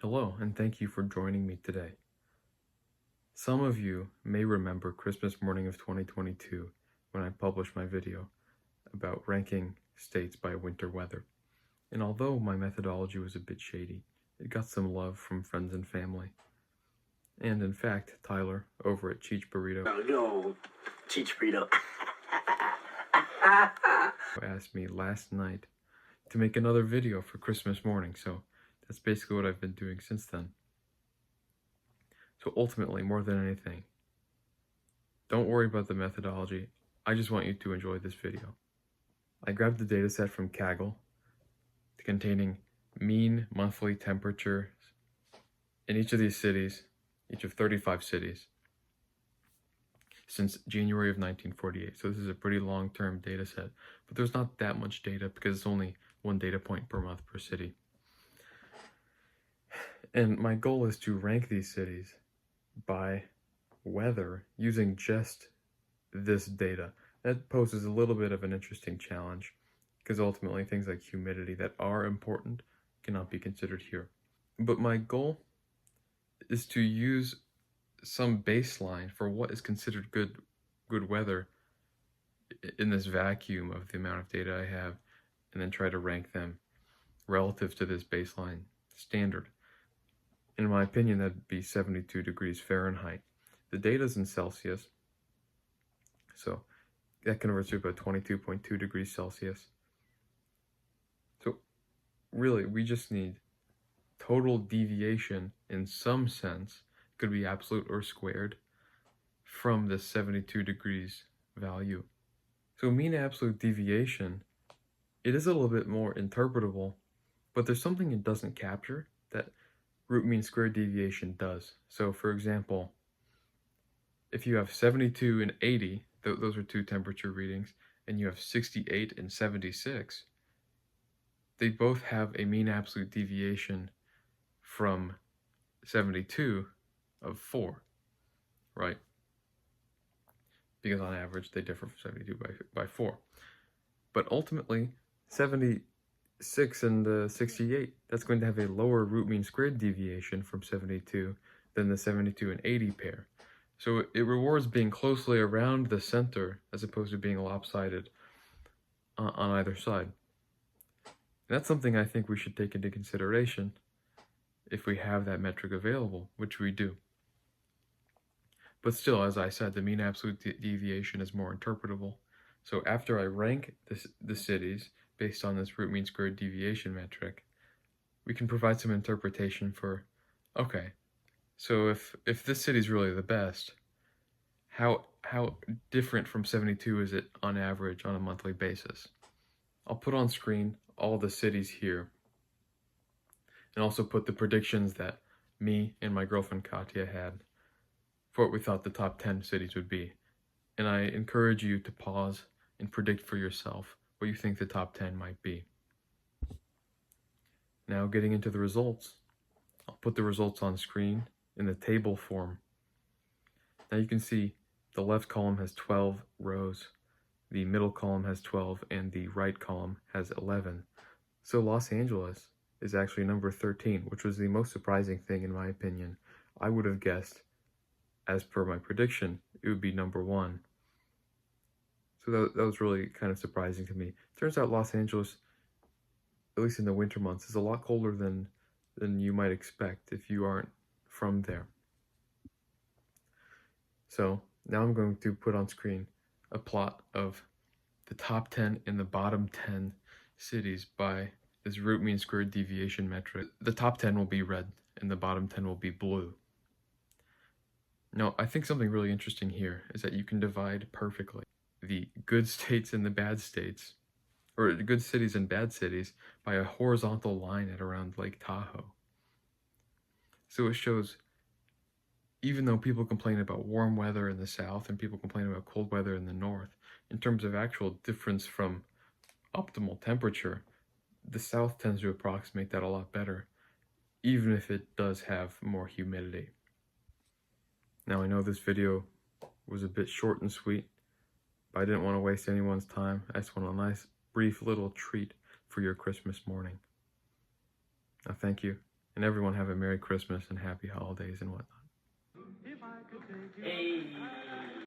Hello, and thank you for joining me today. Some of you may remember Christmas morning of 2022 when I published my video about ranking states by winter weather. And although my methodology was a bit shady, it got some love from friends and family. And in fact, Tyler over at Cheech Burrito Cheech Burrito asked me last night to make another video for Christmas morning, so that's basically what I've been doing since then. So ultimately, more than anything, don't worry about the methodology. I just want you to enjoy this video. I grabbed the dataset from Kaggle containing mean monthly temperatures in each of these cities, each of 35 cities, since January of 1948. So this is a pretty long-term data set, but there's not that much data because it's only one data point per month per city. And my goal is to rank these cities by weather using just this data. That poses a little bit of an interesting challenge because ultimately things like humidity that are important cannot be considered here. But my goal is to use some baseline for what is considered good weather in this vacuum of the amount of data I have, and then try to rank them relative to this baseline standard. In my opinion, that'd be 72 degrees Fahrenheit. The data's in Celsius, so that converts to about 22.2 degrees Celsius. So really, we just need total deviation in some sense, could be absolute or squared, from the 72 degrees value. So mean absolute deviation, it is a little bit more interpretable, but there's something it doesn't capture that root mean squared deviation does. So for example, if you have 72 and 80, those are two temperature readings, and you have 68 and 76, they both have a mean absolute deviation from 72 of 4, right? Because on average they differ from 72 by 4. But ultimately, 76 and 68, that's going to have a lower root mean squared deviation from 72 than the 72 and 80 pair. So it rewards being closely around the center as opposed to being lopsided on either side. And that's something I think we should take into consideration if we have that metric available, which we do. But still, as I said, the mean absolute deviation is more interpretable. So after I rank the cities based on this root mean squared deviation metric, we can provide some interpretation for, okay, so if this city is really the best, how different from 72 is it on average on a monthly basis? I'll put on screen all the cities here, and also put the predictions that me and my girlfriend Katya had for what we thought the top 10 cities would be. And I encourage you to pause and predict for yourself what you think the top 10 might be. Now getting into the results, I'll put the results on screen in the table form. Now you can see the left column has 12 rows, the middle column has 12, and the right column has 11. So Los Angeles is actually number 13, which was the most surprising thing in my opinion. I would have guessed, as per my prediction, it would be number 1. So that was really kind of surprising to me. Turns out Los Angeles, at least in the winter months, is a lot colder than you might expect if you aren't from there. So now I'm going to put on screen a plot of the top 10 and the bottom 10 cities by this root mean squared deviation metric. The top 10 will be red and the bottom 10 will be blue. Now, I think something really interesting here is that you can divide perfectly the good states and the bad states, or the good cities and bad cities, by a horizontal line at around Lake Tahoe. So it shows, even though people complain about warm weather in the south and people complain about cold weather in the north, in terms of actual difference from optimal temperature, the south tends to approximate that a lot better, even if it does have more humidity. Now I know this video was a bit short and sweet, but I didn't want to waste anyone's time. I just want a nice, brief little treat for your Christmas morning. Now thank you, And everyone have a Merry Christmas and Happy Holidays and whatnot. Hey.